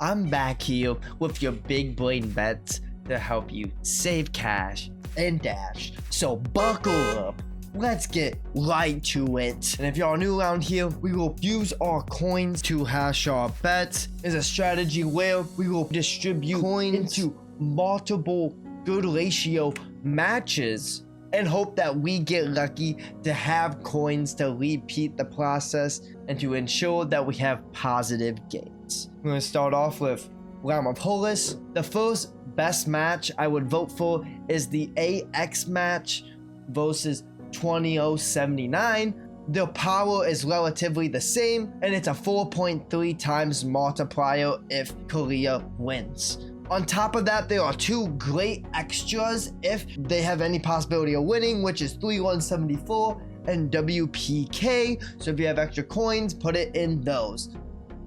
I'm back here with your big brain bets to help you save cash and dash. So buckle up. Let's get right to it. And if y'all new around here, we will use our coins to hash our bets. It's a strategy where we will distribute coins into multiple good ratio matches and hope that we get lucky to have coins to repeat the process and to ensure that we have positive gains. I'm going to start off with Realm of Hollis. The first best match I would vote for is the AX match versus 20079. The power is relatively the same and it's a 4.3 times multiplier if Korea wins. On top of that, there are two great extras if they have any possibility of winning, which is 3174 and WPK. So if you have extra coins, put it in those.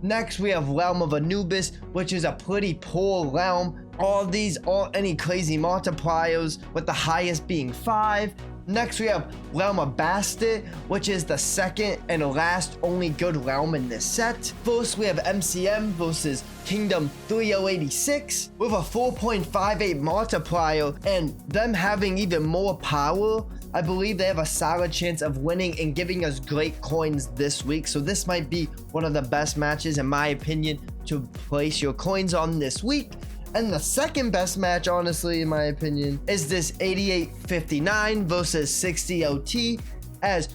Next, we have Realm of Anubis, which is a pretty poor realm. All these aren't any crazy multipliers, with the highest being 5. Next, we have Realm of Bastard, which is the second and last only good realm in this set. First, we have MCM versus Kingdom 3086 with a 4.58 multiplier, and them having even more power. I believe they have a solid chance of winning and giving us great coins this week. So this might be one of the best matches, in my opinion, to place your coins on this week. And the second best match, honestly, in my opinion, is this 8859 versus 60 OT, as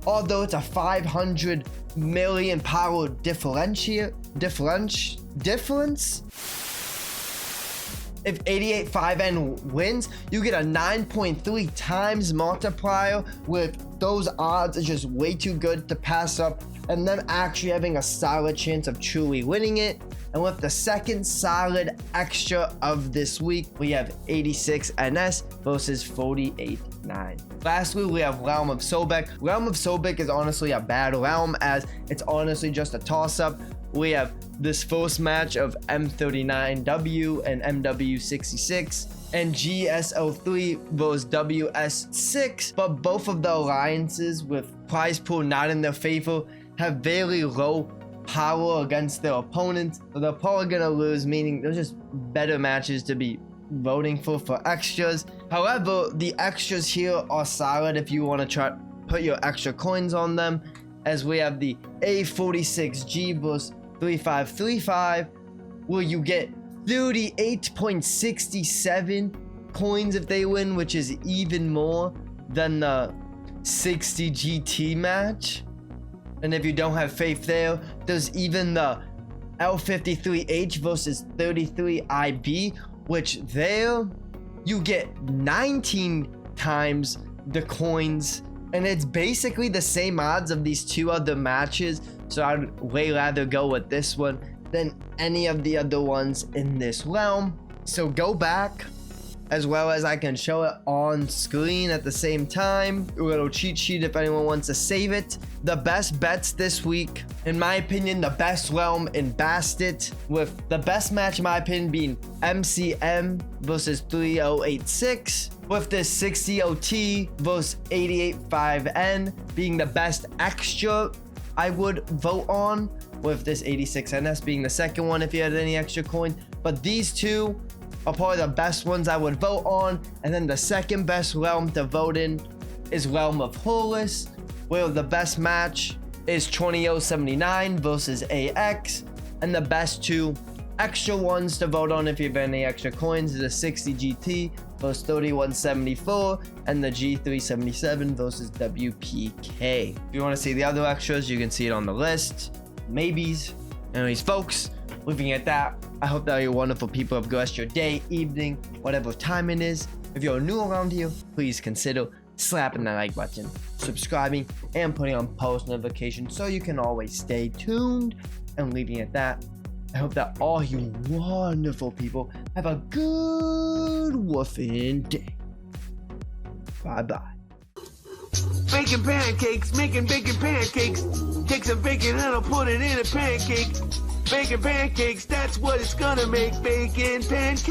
although it's a 500 million power difference, if 885N wins, you get a 9.3 times multiplier. With those odds, it's just way too good to pass up, and them actually having a solid chance of truly winning it. And with the second solid extra of this week, we have 86NS versus 489. Lastly, we have Realm of Sobek. Realm of Sobek is honestly a bad realm, as it's honestly just a toss-up. We have this first match of M39W and MW66 and GSO3 versus WS6, but both of the alliances with prize pool not in their favor have very low power against their opponents, so they're probably gonna lose, meaning there's just better matches to be voting for extras. However, the extras here are solid if you want to try put your extra coins on them, as we have the A46G versus 3535, where you get 38.67 coins if they win, which is even more than the 60 GT match. And if you don't have faith there, there's even the L53H versus 33IB, which there you get 19 times the coins, and it's basically the same odds of these two other matches. So I'd way rather go with this one than any of the other ones in this realm. So go back, as well as I can show it on screen at the same time. A little cheat sheet if anyone wants to save it. The best bets this week, in my opinion, the best realm in Bastet, with the best match in my opinion being MCM versus 3086, with this 60 OT versus 885N being the best extra I would vote on, with this 86NS being the second one if you had any extra coin. But these two are probably the best ones I would vote on. And then the second best realm to vote in is Realm of Hollis, where the best match is 20079 versus AX, and the best two extra ones to vote on if you have any extra coins is the 60 GT versus 3174 and the G377 versus WPK. If you want to see the other extras, you can see it on the list. Maybes. Anyways, folks, leaving it at that, I hope that you wonderful people have blessed your day, evening, whatever time it is. If you're new around here, please consider slapping that like button, subscribing, and putting on post notifications so you can always stay tuned. And leaving it at that, I hope that all you wonderful people have a good woofin' day. Bye-bye. Bacon pancakes, making bacon pancakes. Take some bacon and I'll put it in a pancake. Bacon pancakes, that's what it's gonna make. Bacon pancakes.